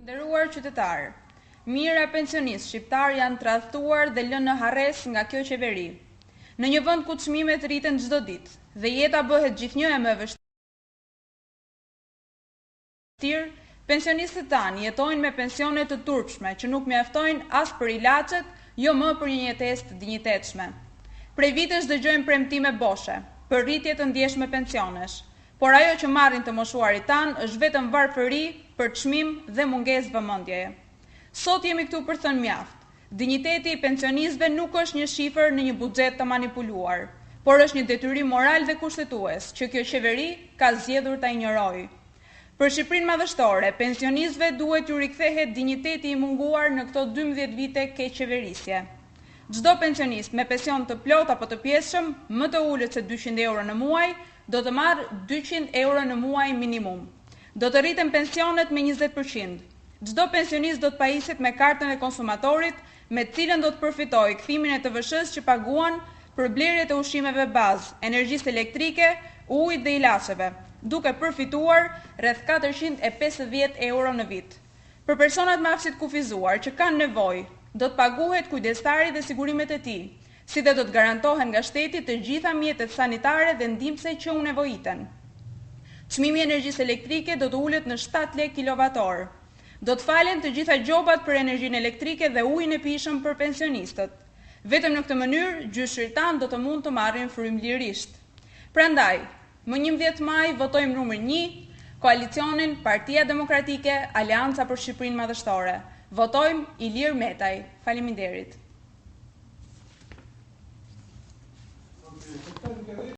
Nderuar qytetarë, mijëra pensionistë shqiptar janë tradhtuar dhe lënë në harres nga kjo qeveri. Në një vend ku çmimet rriten çdo ditë dhe jeta bëhet gjithnjë e më e vështirë, pensionistët tanë jetojnë me pensione të turpshme që nuk mjaftojnë as për ilaçet, jo më për një jetesë të dinjitetshme. Prej vitesh dëgjojmë premtime boshe për rritje të ndjeshme pensionesh, por ajo që marrin të moshuarit tanë është vetëm varfëri, përçmim dhe mungesë vëmendjeje. Sot jemi këtu për thënë mjaft. Dinjiteti i pensionistëve nuk është një shifër në një buxhet të manipuluar, por është një detyrim moral dhe kushtetues që kjo qeveri ka zgjedhur ta injorojë. Për Shqipërinë madhështore, pensionistëve duhet t'u rikthehet dinjiteti i munguar në këto 12 vite keqeverisje. Çdo pensionist me pension të plot apo të pjesshëm, më të ulët se 200 euro në muaj, do të marrë 200 euro në muaj minimum. Do të rriten pensionet me 20%. Çdo pensionist do të pajiset me kartën e konsumatorit, me cilën do të përfitojë kthimin e TVSH që paguan për blerjet e ushqimeve bazë, energjisë elektrike, ujit dhe ilaçeve, duke përfituar rreth 450 euro në vit. Për personat me aftësi të kufizuar që kanë nevojë, do të paguhet kujdestari dhe sigurimet e tij, si dhe do të garantohen nga shteti të gjitha mjetet sanitare dhe ndihmëse që u nevojiten. Çmimi i energjisë elektrike do të ulet në 7 lekë kilowat-orë. Do të falen të gjitha gjobat për energjinë elektrike dhe ujin e pijshëm për pensionistët. Vetëm në këtë mënyrë, gjyqëtarët do të mund të marrin frymëlirisht. Prandaj, më 11 maj votojmë numër 1, koalicionin Partia Demokratike, Aleanca për Shqipërinë Madhështore. Votojmë Ilir Metaj. Faleminderit.